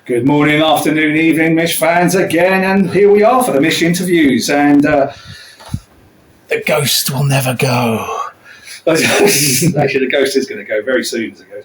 Good morning, afternoon, evening, Mish fans again, and here we are for the Mish interviews, and the ghost will never go. Actually, the ghost is going to go very soon, as it goes.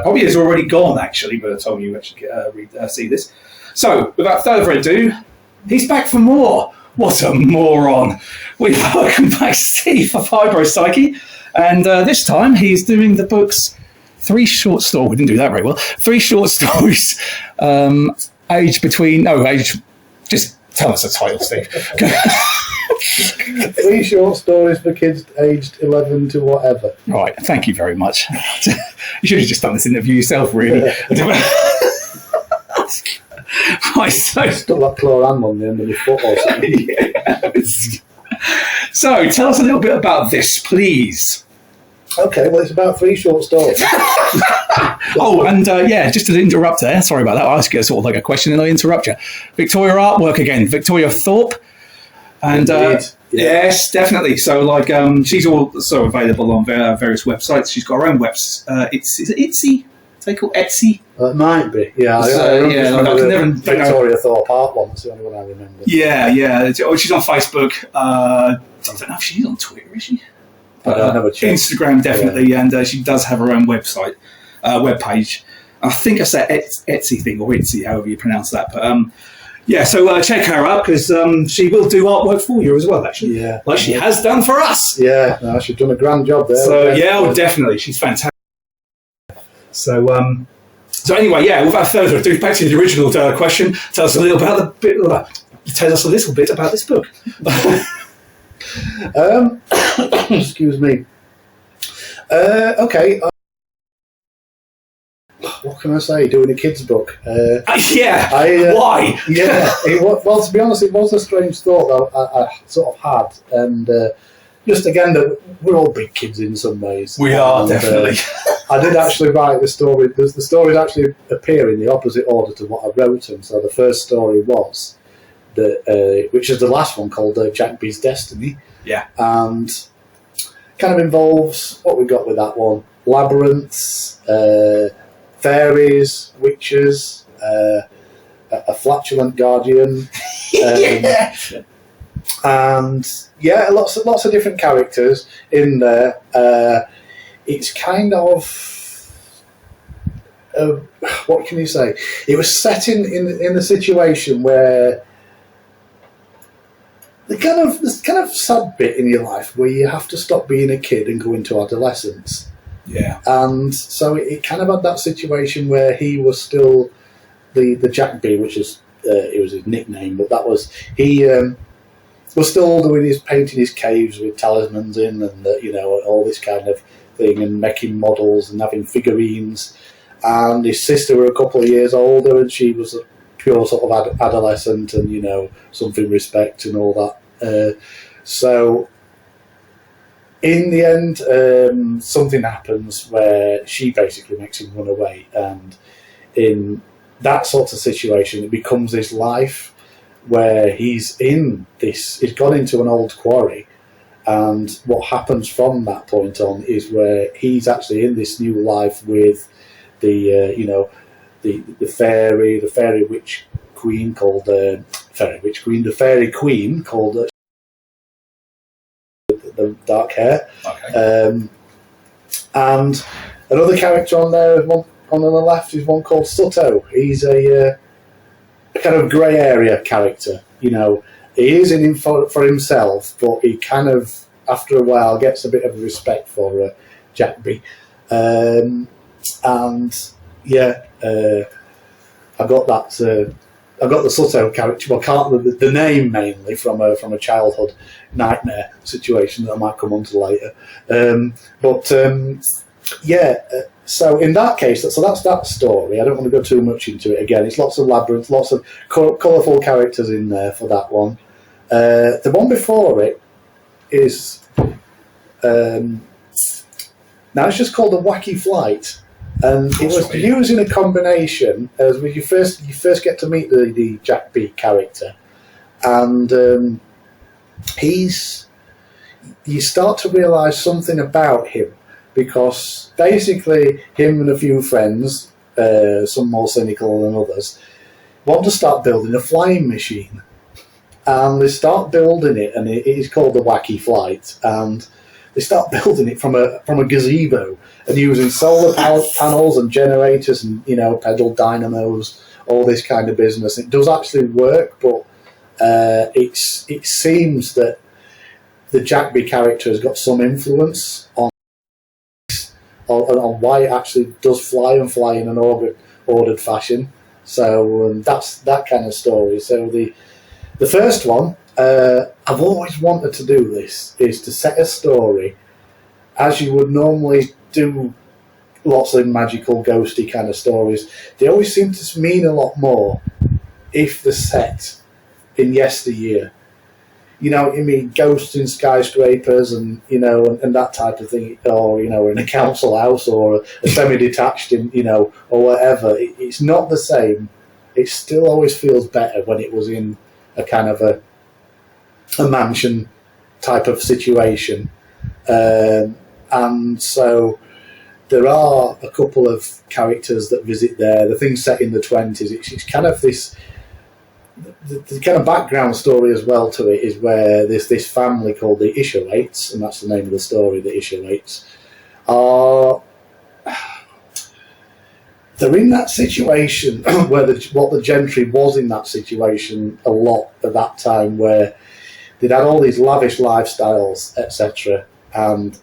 Probably has already gone, actually, by the time you actually see this. So, without further ado, he's back for more. What a moron. We welcome back Steve of Hybropsyche, and this time he's doing the book's 3 short stories. We didn't do that very well. 3 short stories, just tell us the title, Steve. 3 short stories for kids aged 11 to whatever. Right, thank you very much. You should have just done this interview yourself, really. Right, so stuck that chloram on the end of your foot or something. Yeah. So, tell us a little bit about this, please. Okay, well, it's about 3 short stories. Just to interrupt there, sorry about that. I ask you sort of like a question and I interrupt you. Victoria artwork again, Victoria Thorpe. And yes, definitely. So, she's also available on various websites. She's got her own website. Is it Etsy? They call Etsy? It might be, yeah. I remember Victoria Thorpe art one. That's the only one I remember. Yeah. She's on Facebook. I don't know if she's on Twitter, is she? Instagram, definitely, and she does have her own website, webpage. I think it's that Etsy thing, or Etsy, however you pronounce that. But so check her out, because she will do artwork for you as well, actually. Yeah. Like she has done for us. Yeah, no, she's done a grand job there. So, definitely. She's fantastic. So anyway, without further ado, back to the original question. Tell us a little bit about this book. Excuse me. Okay. What can I say? Doing a kids' book. Why? Yeah. Well, to be honest, it was a strange thought that I sort of had, and just again that we're all big kids in some ways. We are definitely. I did actually write the story. The stories actually appear in the opposite order to what I wrote them. So the first story was which is the last one, called Jack B's Destiny. Yeah. And kind of involves what we got with that one: labyrinths, fairies, witches, a flatulent guardian, and lots of different characters in there. It's kind of what can you say? It was set in the situation where the kind of sad bit in your life where you have to stop being a kid and go into adolescence. Yeah. And so it kind of had that situation where he was still the Jack B, which is it was his nickname, but that was he was still painting his caves with talismans in, and all this kind of thing, and making models and having figurines. And his sister were a couple of years older, and she was a pure sort of adolescent, and something respect and all that. So in the end, something happens where she basically makes him run away, and in that sort of situation, it becomes his life where he's gone into an old quarry, and what happens from that point on is where he's actually in this new life with the fairy witch queen called the fairy queen called the dark hair. Okay. And another character on there, on the left, is one called Sutto. He's a kind of grey area character. He is in for himself, but he kind of, after a while, gets a bit of respect for Jack B. I got that. I got the Sutto character. Well, the name mainly from a childhood nightmare situation that I might come on to later. So in that case, that's that story. I don't want to go too much into it again. It's lots of labyrinths, lots of colourful characters in there for that one. The one before it is now it's just called A Wacky Flight. And it was used in a combination as when you first get to meet the Jack B character, and you start to realise something about him, because basically him and a few friends some more cynical than others, want to start building a flying machine. And they start building it, and it is called the Wacky Flight. And they start building it from a gazebo and using solar power panels and generators and, you know, pedal dynamos, all this kind of business. It does actually work, but it seems that the Jackby character has got some influence on why it actually does fly and fly in an ordered fashion. So that's that kind of story. So the first one, I've always wanted to do this, is to set a story as you would normally do lots of magical, ghosty kind of stories. They always seem to mean a lot more if they're set in yesteryear. You know, I mean, ghosts in skyscrapers and, you know, and that type of thing, or, you know, in a council house or a semi-detached, in, you know, or whatever. It's not the same. It still always feels better when it was in a kind of a mansion type of situation. And so there are a couple of characters that visit there. The thing's set in the 20s. It's kind of this... The kind of background story as well to it is where there's this family called the Isherwaites, and that's the name of the story, the Isherwaites, they're in that situation where what the gentry was in that situation a lot at that time, where they'd had all these lavish lifestyles, etc., and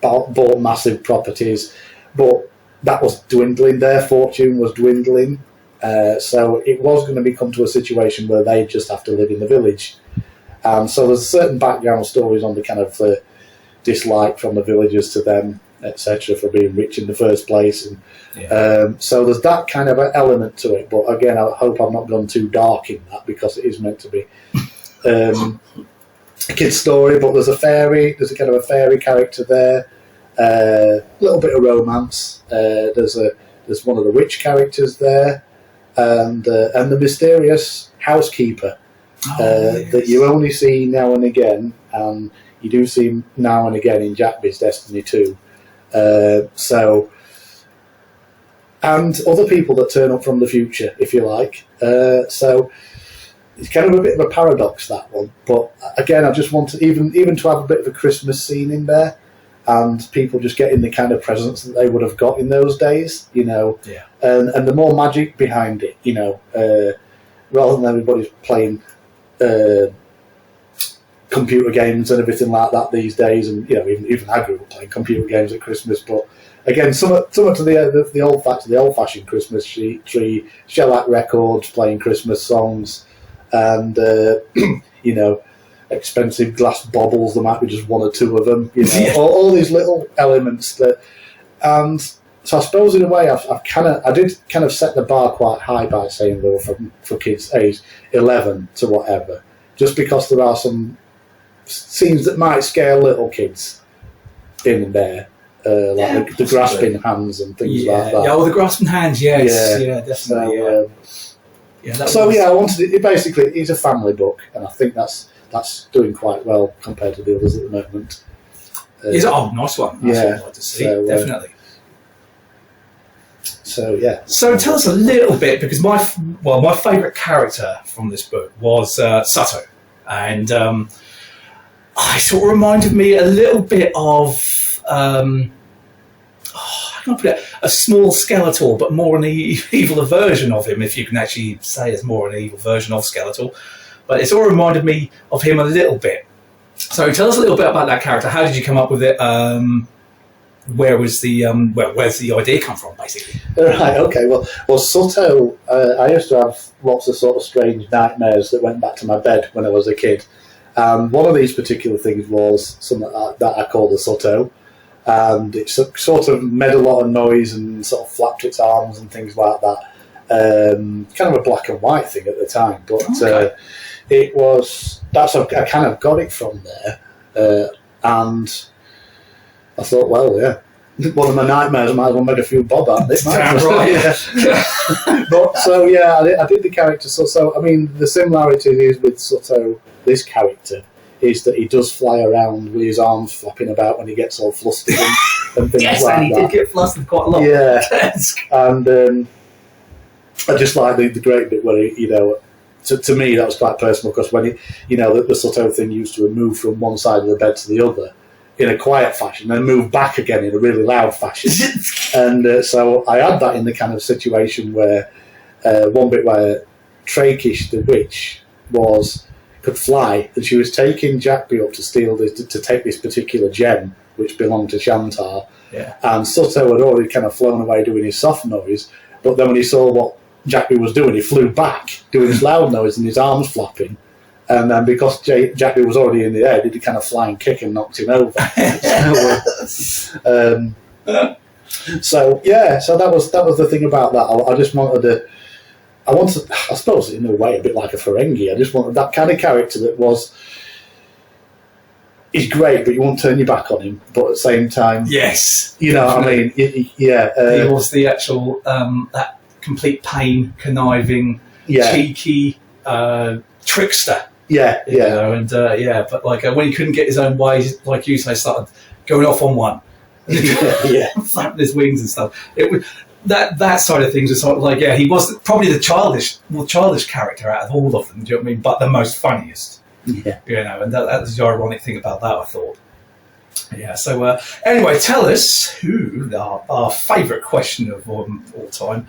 bought massive properties, but that was dwindling. Their fortune was dwindling. So it was going to come to a situation where they just have to live in the village. So there's certain background stories on the kind of dislike from the villagers to them, etc., for being rich in the first place. And so there's that kind of an element to it. But again, I hope I've not gone too dark in that, because it is meant to be a kid's story. But there's a fairy. There's a kind of a fairy character there. A little bit of romance. There's one of the witch characters there. And the mysterious housekeeper that you only see now and again, and you do see now and again in Jackby's Destiny 2. And other people that turn up from the future, if you like. So it's kind of a bit of a paradox, that one. But again, I just want to even to have a bit of a Christmas scene in there, and people just getting the kind of presents that they would have got in those days, you know, and the more magic behind it, you know, rather than everybody's playing computer games and everything like that these days. And, you know, even I grew up playing computer games at Christmas. But again, some to the old-fashioned Christmas tree, shellac records, playing Christmas songs, and you know, expensive glass baubles. There might be just one or two of them, you know. all these little elements that, and so I suppose in a way I did kind of set the bar quite high by saying they were for kids age 11 to whatever, just because there are some scenes that might scare little kids in there, like the grasping hands and things like that. The grasping hands, yes, definitely. I wanted it. Basically, it's a family book, and I think that's doing quite well compared to the others at the moment. Nice one. That's what I'd like to see, definitely. So tell us a little bit, because my favourite character from this book was Sato, and I sort of reminded me a little bit of how can I put it? A small Skeletor, but more an evil version of him, if you can actually say it's more an evil version of Skeletor. But it sort of reminded me of him a little bit. So tell us a little bit about that character. How did you come up with it? Where's the idea come from, basically? Right, okay. Well, Sato, I used to have lots of sort of strange nightmares that went back to my bed when I was a kid. One of these particular things was something that I called a Sato. And it sort of made a lot of noise and sort of flapped its arms and things like that. Kind of a black and white thing at the time, but I kind of got it from there, and I thought, well, one of my nightmares, I might as well make a few bob at it. But I did the character. So I mean, the similarity is with Sato, this character, is that he does fly around with his arms flapping about when he gets all flustered and things yes, like and he that. did get flustered quite a lot. Yeah, and I just like the great bit where he, to me that was quite personal because when he, the Sotto thing used to move from one side of the bed to the other in a quiet fashion, then move back again in a really loud fashion, and so I had that in the kind of situation where one bit where Trakish the witch could fly, and she was taking Jackby up to steal to take this particular gem which belonged to Shantar. Yeah. And Sotto had already kind of flown away doing his soft noise, but then when he saw what Jackby was doing, he flew back doing his loud noise and his arms flapping. And then because Jackby was already in the air, did a kind of flying kick and knocked him over. So that was the thing about that. I just wanted I suppose in a way a bit like a Ferengi. I just wanted that kind of character that he's great, but you won't turn your back on him. But at the same time, yes, you know what I mean. Yeah, he was the actual that complete pain, conniving, cheeky trickster. Yeah. But like when he couldn't get his own way, like you say, started going off on one. Flapping his wings and stuff. It was that side of things was sort of like, he was probably the more childish character out of all of them. Do you know what I mean? But the most funniest. Yeah. And that was the ironic thing about that, I thought. Yeah. So anyway, tell us who our favourite question of all time.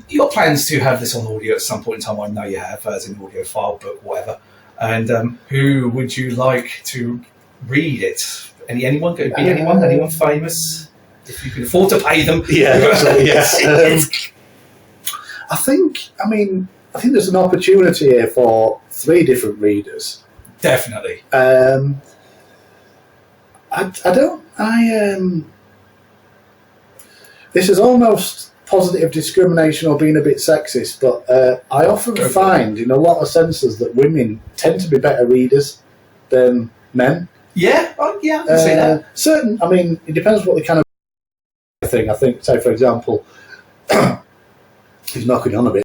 You got plans to have this on audio at some point in time? I know you have, as an audio file, book, whatever. And who would you like to read it? Anyone? Could it be anyone? Anyone famous? If you could afford to pay them. Yeah. I think there's an opportunity here for 3 different readers. Definitely. This is almost positive discrimination or being a bit sexist, but I often find in a lot of senses that women tend to be better readers than men. Yeah, I can see that. It depends what the kind of thing. I think, say for example, he's knocking on a bit.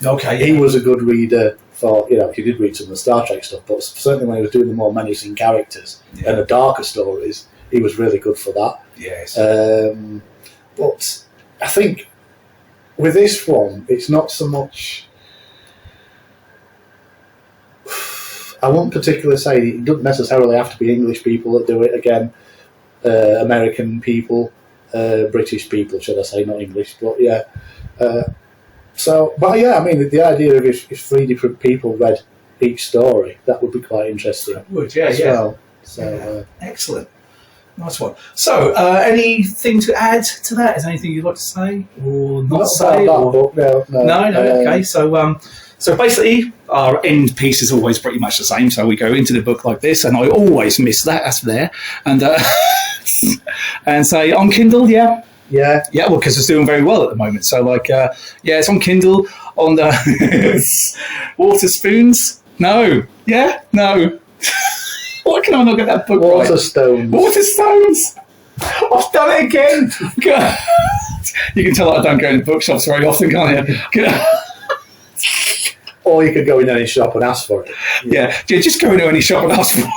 Okay. He was a good reader for, he did read some of the Star Trek stuff, but certainly when he was doing the more menacing characters and the darker stories, he was really good for that. Yes. But I think with this one, it's not so much. I won't particularly say it doesn't necessarily have to be English people that do it. Again, American people, British people, should I say, not English, but yeah. The idea of if 3 different people read each story, that would be quite interesting. That would, well. So excellent, nice one. So, anything to add to that? Is there anything you'd like to say or not say? Book, no. Okay. So basically, our end piece is always pretty much the same. So we go into the book like this, and I always miss that. That's there, and and say on Kindle, Yeah, well, because it's doing very well at the moment. So, it's on Kindle, on the Water Spoons. No. Why can I not get that book right? Waterstones. I've done it again. God. You can tell I don't go into bookshops very often, can't you? Or you could go in any shop and ask for it. Yeah, just go into any shop and ask for it.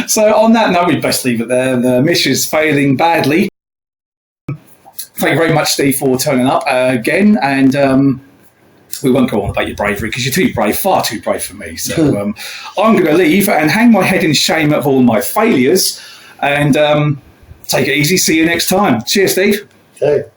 So on that note, we best leave it there. The mission is failing badly. Thank you very much, Steve, for turning up again. And we won't go on about your bravery because you're too brave, far too brave for me. So I'm going to leave and hang my head in shame of all my failures and take it easy. See you next time. Cheers, Steve. Okay.